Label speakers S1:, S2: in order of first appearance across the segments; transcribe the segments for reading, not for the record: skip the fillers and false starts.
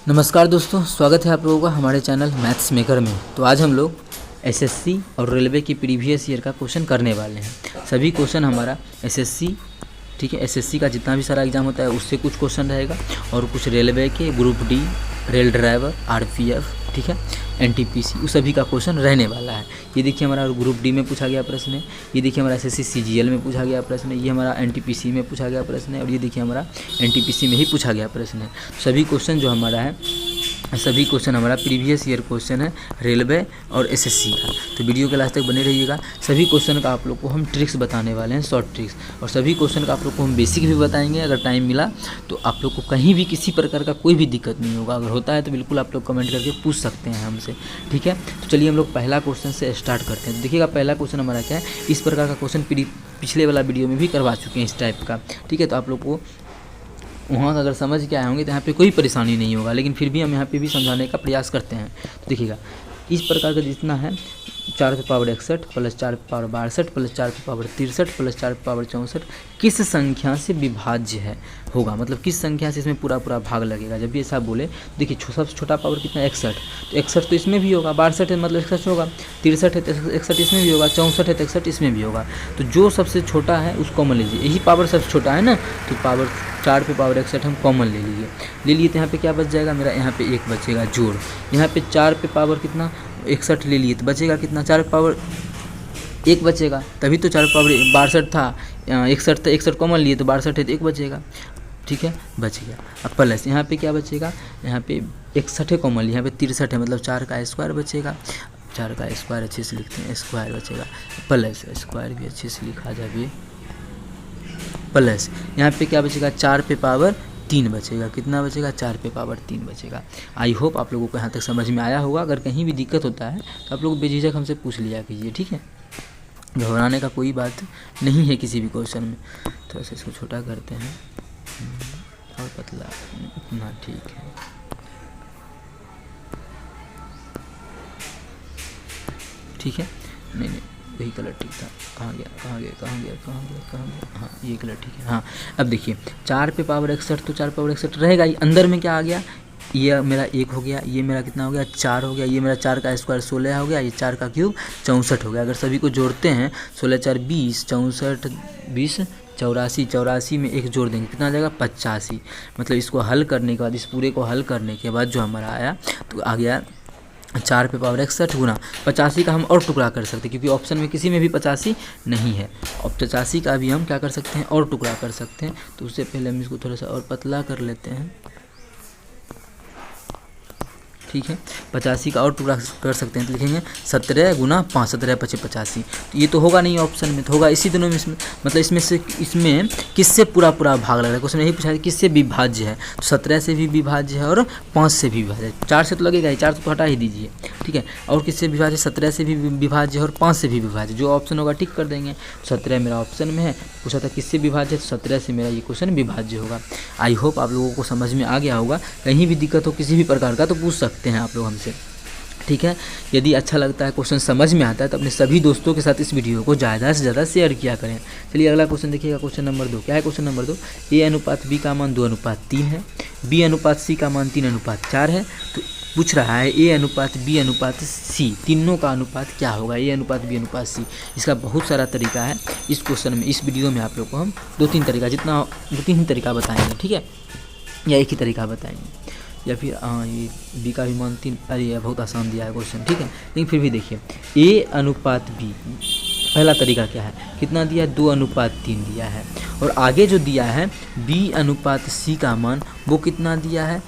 S1: नमस्कार दोस्तों, स्वागत है आप लोगों का हमारे चैनल मैथ्स मेकर में। तो आज हम लोग एसएससी और रेलवे की प्रीवियस ईयर का क्वेश्चन करने वाले हैं। सभी क्वेश्चन हमारा एसएससी, ठीक है, एसएससी का जितना भी सारा एग्जाम होता है उससे कुछ क्वेश्चन रहेगा और कुछ रेलवे के, group D, rail driver, RPF, ठीक है, एनटीपीसी, उस सभी का क्वेश्चन रहने वाला है। ये देखिए हमारा ग्रुप डी में पूछा गया प्रश्न है, ये देखिए हमारा एसएससी सीजीएल में पूछा गया प्रश्न है, ये हमारा एनटीपीसी में पूछा गया प्रश्न है और ये देखिए हमारा एनटीपीसी में ही पूछा गया प्रश्न है। सभी क्वेश्चन जो हमारा है, सभी क्वेश्चन हमारा प्रीवियस ईयर क्वेश्चन है रेलवे और एसएससी का। तो वीडियो के लास्ट तक बने रहिएगा। सभी क्वेश्चन का आप लोग को हम ट्रिक्स बताने वाले हैं, शॉर्ट ट्रिक्स, और सभी क्वेश्चन का आप लोग को हम बेसिक भी बताएंगे। अगर टाइम मिला तो आप लोग को कहीं भी किसी प्रकार का कोई भी दिक्कत नहीं होगा। अगर होता है तो बिल्कुल आप लोग कमेंट करके पूछ सकते हैं हमसे, ठीक है। तो चलिए हम लोग पहला क्वेश्चन से स्टार्ट करते हैं। तो देखिएगा पहला क्वेश्चन हमारा क्या है, इस प्रकार का क्वेश्चन पिछले वाला वीडियो में भी करवा चुके हैं इस टाइप का, ठीक है। तो आप लोग को वहाँ अगर समझ के आए होंगे तो यहाँ पे कोई परेशानी नहीं होगा, लेकिन फिर भी हम यहाँ पे भी समझाने का प्रयास करते हैं। तो देखिएगा इस प्रकार का जितना है 4 पे पावर 61 प्लस 4 पे पावर 62 प्लस 4 पे पावर 63 प्लस 4 पे पावर 64 किस संख्या से विभाज्य है होगा, मतलब किस संख्या से इसमें पूरा भाग लगेगा। जब भी ऐसा बोले, देखिए सबसे छोटा पावर कितना 61, तो 61 तो इसमें भी होगा, 62 है मतलब 61 होगा, 63 है तो 61 इसमें भी होगा, 64 है तो 61 इसमें भी होगा। तो जो सबसे छोटा है उसको कॉमन लीजिए, यही पावर सबसे छोटा है ना, तो पावर 4 पे पावर 61 हम कॉमन ले लिए तो यहाँ पे क्या बच जाएगा मेरा, यहाँ पे 1 बचेगा जोड़। यहाँ पे 4 पे पावर कितना 61 ले लिए तो बचेगा कितना, 4 पे पावर 1 बचेगा, तभी तो 4 पे पावर 62 था, 61 था, 61 कॉमन लिए तो 62 है तो 1 बचेगा, ठीक है, बच गया। अब प्लस यहाँ पे क्या बचेगा, यहाँ पे 61 है कॉमन, यहाँ पे 63 है मतलब 4 का स्क्वायर बचेगा, 4 का स्क्वायर अच्छे से लिखते हैं, स्क्वायर बचेगा, प्लस स्क्वायर भी अच्छे से लिखा जाए, प्लस यहाँ पे क्या बचेगा 4 पे पावर 3 बचेगा, कितना बचेगा 4 पे पावर 3 बचेगा। आई होप आप लोगों को यहाँ तक समझ में आया होगा। अगर कहीं भी दिक्कत होता है तो आप लोग बेझिझक हमसे पूछ लिया कीजिए, ठीक है, घबराने का कोई बात नहीं है किसी भी क्वेश्चन में। थोड़ा सा इसको छोटा करते हैं और पतला, इतना ठीक है, ठीक है, नहीं वही कलर ठीक था, कहाँ गया, हाँ ये कलर ठीक है। हाँ अब देखिए 4 पे पावर 61 तो 4 पावर 61 रहेगा ही, अंदर में क्या आ गया, ये मेरा 1 हो गया, ये मेरा कितना हो गया 4 हो गया, ये मेरा 4 का स्क्वायर 16 हो गया, ये 4 का क्यूब 64 हो गया। अगर सभी को जोड़ते हैं 16 4 20, 64 20 84, 84 में 1 जोड़ देंगे कितना आ जाएगा 85। मतलब इसको हल करने के बाद, इस पूरे को हल करने के बाद जो हमारा आया तो आ गया 4 पे पावर 61 गुना 85 का हम और टुकड़ा कर सकते हैं, क्योंकि ऑप्शन में किसी में भी 85 नहीं है, और 85 का भी हम क्या कर सकते हैं और टुकड़ा कर सकते हैं। तो उससे पहले हम इसको थोड़ा सा और पतला कर लेते हैं, ठीक है, 85 का और टुकड़ा कर सकते हैं तो लिखेंगे 17 गुना 5, 17 5 85। तो ये तो होगा नहीं ऑप्शन में, तो होगा इसी दोनों में, इसमें मतलब इसमें किससे पूरा भाग लग रहा है, क्वेश्चन यही पूछा है किससे विभाज्य है। तो 17 से भी विभाज्य है और 5 से भी विभाज्य है, 4 से तो लगेगा ही, 4 तो हटा ही दीजिए, ठीक है। और किससे विभाज्य, 17 से भी विभाज्य है और 5 से भी विभाज्य, जो ऑप्शन होगा टिक कर देंगे। 17 मेरा ऑप्शन में है, पूछा था किससे विभाज्य है, तो 17 से मेरा ये क्वेश्चन विभाज्य होगा। आई होप आप लोगों को समझ में आ गया होगा। कहीं भी दिक्कत हो किसी भी प्रकार का तो पूछ सकते हैं आप लोग हमसे, ठीक है। यदि अच्छा लगता है, क्वेश्चन समझ में आता है तो अपने सभी दोस्तों के साथ इस वीडियो को ज़्यादा से ज़्यादा शेयर किया करें। चलिए अगला क्वेश्चन देखिएगा, क्वेश्चन नंबर 2 क्या है। क्वेश्चन नंबर 2, ए अनुपात बी का मान 2 अनुपात 3 है, बी अनुपात सी का मान 3 अनुपात 4 है। तो पूछ रहा है ए अनुपात बी अनुपात सी, तीनों का अनुपात क्या होगा, ए अनुपात बी अनुपात सी। इसका बहुत सारा तरीका है इस क्वेश्चन में, इस वीडियो में आप लोग को हम 2-3 तरीका, जितना 2-3 ही तरीका बताएंगे, ठीक है, या एक ही तरीका बताएंगे, या फिर ये बी का भी मान 3, अरे ये बहुत आसान दिया है क्वेश्चन, ठीक है, लेकिन फिर भी देखिए ए अनुपात बी, पहला तरीका क्या है, कितना दिया है 2 अनुपात 3 दिया है, और आगे जो दिया है बी अनुपात सी का मान वो कितना दिया है,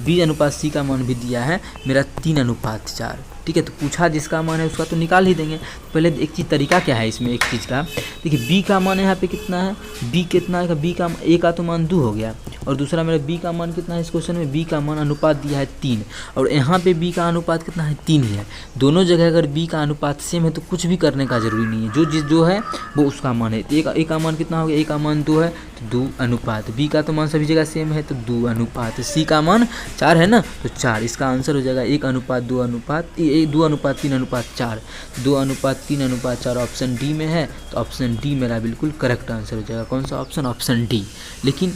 S1: बी अनुपात सी का मान भी दिया है मेरा 3 अनुपात 4, ठीक है। तो पूछा जिसका मान है उसका तो निकाल ही देंगे। पहले एक चीज़ तरीका क्या है इसमें, एक चीज़ का देखिए, बी का मान यहाँ पे कितना है, बी कितना है, बी का ए का तो मान 2 हो गया, और दूसरा मेरा बी का मान कितना है इस क्वेश्चन में, बी का मान अनुपात दिया है 3, और यहाँ पे बी का अनुपात कितना है 3 ही है। दोनों जगह अगर बी का अनुपात सेम है तो कुछ भी करने का जरूरी नहीं है, जो है वो उसका मान है। तो ए का मान कितना हो गया, ए का मान 2 है तो 2 अनुपात, बी का तो मान सभी जगह सेम है तो 2 अनुपात, सी का मान 4 है ना तो 4, इसका आंसर हो जाएगा 1 अनुपात 2 अनुपात 2 अनुपात 3 अनुपात 4, 2 अनुपात 3 अनुपात 4 ऑप्शन डी में है। तो ऑप्शन डी मेरा बिल्कुल करेक्ट आंसर हो जाएगा। कौन सा ऑप्शन, ऑप्शन डी। लेकिन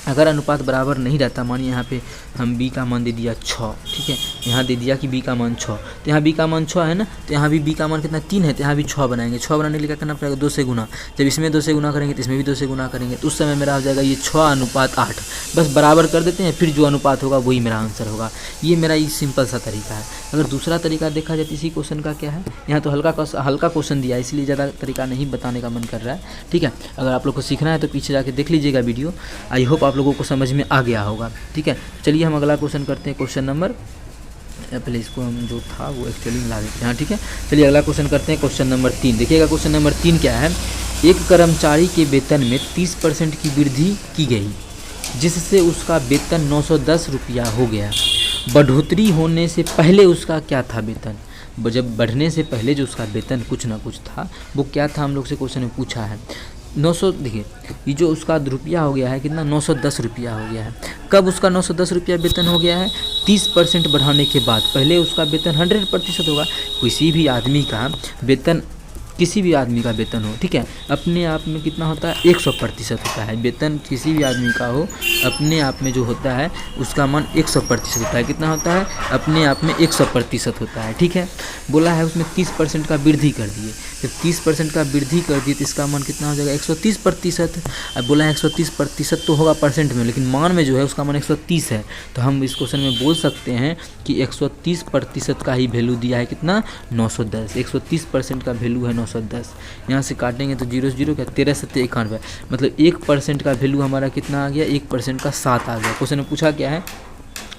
S1: अगर अनुपात बराबर नहीं रहता, मानिए यहाँ पे हम b का मान दे दिया 6, ठीक है, यहाँ दे दिया कि b का मान 6, तो यहाँ b का मान 6 है ना, तो यहाँ भी b का मान कितना 3 है, तो यहाँ भी 6 बनाएंगे। 6 बनाने के लिए क्या करना पड़ेगा, 2 से गुना। जब इसमें 2 से गुना करेंगे तो इसमें भी 2 से गुना करेंगे, तो उस समय मेरा हो जाएगा ये 6:8। बस बराबर कर देते हैं, फिर जो अनुपात होगा वही मेरा आंसर होगा। ये मेरा ये सिंपल सा तरीका है। अगर दूसरा तरीका देखा जाए इसी क्वेश्चन का क्या है, यहाँ तो हल्का क्वेश्चन दिया है, इसलिए ज़्यादा तरीका नहीं बताने का मन कर रहा है, ठीक है। अगर आप लोग को सीखना है तो पीछे जाके देख लीजिएगा वीडियो, आई होप आप लोगों को समझ में आ गया होगा, ठीक है। चलिए हम अगला क्वेश्चन करते हैं। क्वेश्चन नंबर, पहले इसको हम जो था वो एक्चुअली में ला देते हैं, हाँ ठीक है। चलिए अगला क्वेश्चन करते हैं। क्वेश्चन नंबर 3 देखिएगा। क्वेश्चन नंबर 3 क्या है, एक कर्मचारी के वेतन में 30% की वृद्धि की गई, जिससे उसका वेतन 910 रुपया हो गया। बढ़ोतरी होने से पहले उसका क्या था वेतन, जब बढ़ने से पहले जो उसका वेतन कुछ ना कुछ था वो क्या था, हम लोग से क्वेश्चन में पूछा है। 900, देखिए ये जो उसका रुपया हो गया है कितना, 910 रुपया हो गया है। कब उसका 910 रुपया वेतन हो गया है, 30% बढ़ाने के बाद। पहले उसका वेतन 100% होगा। किसी भी आदमी का वेतन, किसी भी आदमी का वेतन हो, ठीक है, अपने आप में कितना होता है, 100% होता है। वेतन किसी भी आदमी का हो, अपने आप में जो होता है उसका मान 100% होता है। कितना होता है, अपने आप में 100% होता है, ठीक है। बोला है उसमें 30% का वृद्धि कर दिए, जब 30% का वृद्धि कर दिए तो इसका मान कितना हो जाएगा, 130%। अब बोला है 130% तो होगा परसेंट में, लेकिन मान में जो है उसका मान 130 है, तो हम इस क्वेश्चन में बोल सकते हैं कि 130% का ही वैल्यू दिया है, कितना, 910। 130% का वैल्यू है 910। यहाँ से काटेंगे तो 0 0 क्या, 13 7 91, मतलब 1% का वैल्यू हमारा कितना आ गया, 1% का 7 आ गया। क्वेश्चन में पूछा क्या है,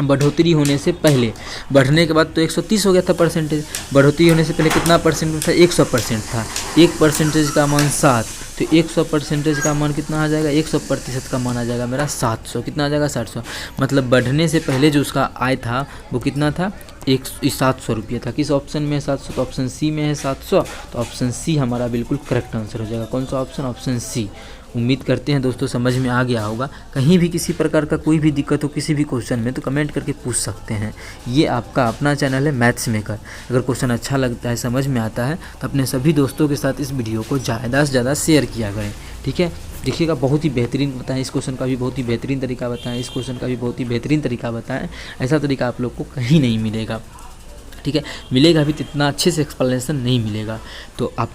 S1: बढ़ोतरी होने से पहले, बढ़ने के बाद तो 130 हो गया था परसेंटेज, बढ़ोतरी होने से पहले कितना परसेंट था, 100% था। 1% का मान 7, तो 100% का मान कितना आ जाएगा, 100% का मान आ जाएगा मेरा 700। कितना आ जाएगा, 700। मतलब बढ़ने से पहले जो उसका आय था वो कितना था, 700 रुपये था। किस ऑप्शन में है 700, तो ऑप्शन सी में है 700, तो ऑप्शन सी हमारा बिल्कुल करेक्ट आंसर हो जाएगा। कौन सा ऑप्शन, ऑप्शन सी। उम्मीद करते हैं दोस्तों समझ में आ गया होगा। कहीं भी किसी प्रकार का कोई भी दिक्कत हो किसी भी क्वेश्चन में तो कमेंट करके पूछ सकते हैं। ये आपका अपना चैनल है मैथ्स मेकर। अगर क्वेश्चन अच्छा लगता है, समझ में आता है, तो अपने सभी दोस्तों के साथ इस वीडियो को ज़्यादा से ज़्यादा शेयर किया करें, ठीक है। देखिएगा, बहुत ही बेहतरीन बताएं, इस क्वेश्चन का भी बहुत ही बेहतरीन तरीका बताएं, इस क्वेश्चन का भी बहुत ही बेहतरीन तरीका बताएं। ऐसा तरीका आप लोग को कहीं नहीं मिलेगा, ठीक है। मिलेगा भी तो इतना अच्छे से एक्सप्लेनेशन नहीं मिलेगा। तो आप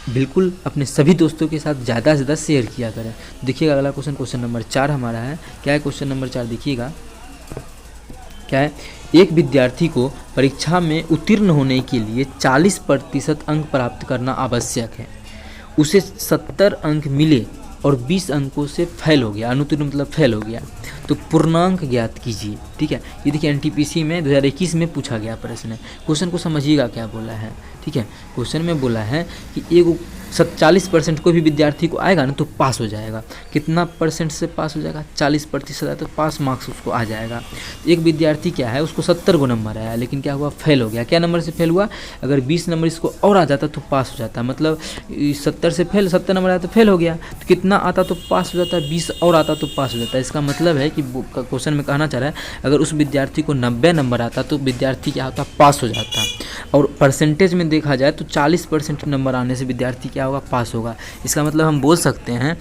S1: बिल्कुल अपने सभी दोस्तों के साथ ज़्यादा से ज़्यादा शेयर किया करें। देखिएगा अगला क्वेश्चन, क्वेश्चन नंबर 4 हमारा है। क्या है क्वेश्चन नंबर 4, देखिएगा क्या है। एक विद्यार्थी को परीक्षा में उत्तीर्ण होने के लिए 40% अंक प्राप्त करना आवश्यक है। उसे 70 अंक मिले और 20 अंकों से फेल हो गया, अनुत्तीर्ण मतलब फेल हो गया, तो पूर्णांक ज्ञात कीजिए, ठीक है। ये देखिए एनटीपीसी में 2021 में पूछा गया प्रश्न है। क्वेश्चन को समझिएगा क्या बोला है, ठीक है। क्वेश्चन में बोला है कि एक 40% कोई भी विद्यार्थी को आएगा ना तो पास हो जाएगा। कितना परसेंट से पास हो जाएगा, 40% आया तो पास मार्क्स उसको आ जाएगा। एक विद्यार्थी क्या है, उसको 70 को नंबर आया, लेकिन क्या हुआ, फेल हो गया। क्या नंबर से फेल हुआ, अगर 20 नंबर इसको और आ जाता तो पास हो जाता, मतलब 70 से फेल, 70 नंबर आया तो फेल हो गया, तो कितना आता तो पास हो जाता, 20 और आता तो पास हो जाता। इसका मतलब है कि क्वेश्चन में कहना चाह रहा है अगर उस विद्यार्थी को 90 नंबर आता तो विद्यार्थी क्या होता, पास हो जाता। और परसेंटेज में देखा जाए तो 40% नंबर आने से विद्यार्थी क्या होगा, पास होगा। इसका मतलब हम बोल सकते हैं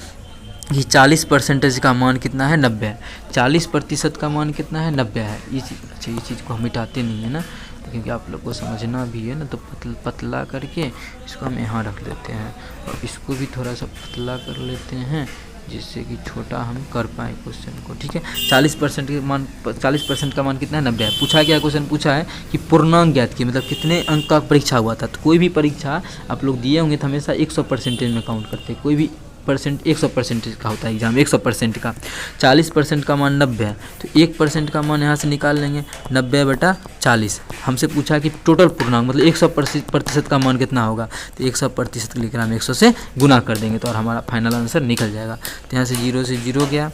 S1: कि 40% का मान कितना है, 90 है। 40% का मान कितना है, 90 है। ये चीज़, अच्छा ये चीज़ को हम मिटाते नहीं है ना, क्योंकि आप लोग को समझना भी है ना, तो पतला करके इसको हम यहाँ रख देते हैं और इसको भी थोड़ा सा पतला कर लेते हैं जिससे कि छोटा हम कर पाए क्वेश्चन को, ठीक है। 40% का मान कितना है, 90 है। पूछा क्या, क्वेश्चन पूछा है कि पूर्णांक ज्ञात किए, मतलब कितने अंक का परीक्षा हुआ था। तो कोई भी परीक्षा आप लोग दिए होंगे तो हमेशा 100% में काउंट करते हैं। कोई भी 100% का होता है एग्जाम, 100% का। 40% का मान 90 है, तो 1% का मान यहाँ से निकाल लेंगे, 90/40। हमसे पूछा कि टोटल पूर्णांक मतलब 100% का मान कितना होगा, तो 100% के लिए हम 100 से गुना कर देंगे तो और हमारा फाइनल आंसर निकल जाएगा। तो यहाँ से 0 से 0 गया,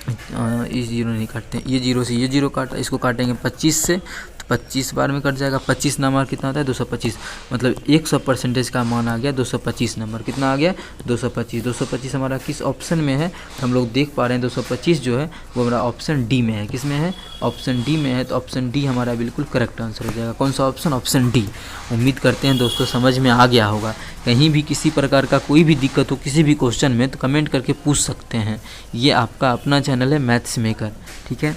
S1: ये 0 नहीं काटते हैं, ये 0 से ये 0 काटा, इसको काटेंगे 25 से, तो 25 बार में कट जाएगा। 25 नंबर कितना होता है 225, मतलब 100% का मान आ गया 225 नंबर। कितना आ गया 225। 225 हमारा किस ऑप्शन में है, तो हम लोग देख पा रहे हैं 225 जो है वो हमारा ऑप्शन डी में है। किस में है, ऑप्शन डी में है। तो ऑप्शन डी हमारा बिल्कुल करेक्ट आंसर हो जाएगा। कौन सा ऑप्शन, ऑप्शन डी। उम्मीद करते हैं दोस्तों समझ में आ गया होगा। कहीं भी किसी प्रकार का कोई भी दिक्कत हो किसी भी क्वेश्चन में तो कमेंट करके पूछ सकते हैं। ये आपका अपना चैनल है मैथ्स मेकर, ठीक है।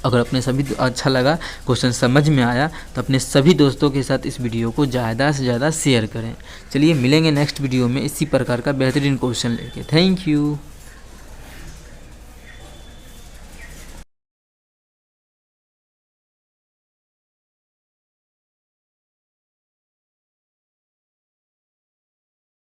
S1: अगर अपने सभी अच्छा लगा, क्वेश्चन समझ में आया तो अपने सभी दोस्तों के साथ इस वीडियो को ज़्यादा से ज़्यादा शेयर करें। चलिए मिलेंगे नेक्स्ट वीडियो में इसी प्रकार का बेहतरीन क्वेश्चन लेके। Thank you.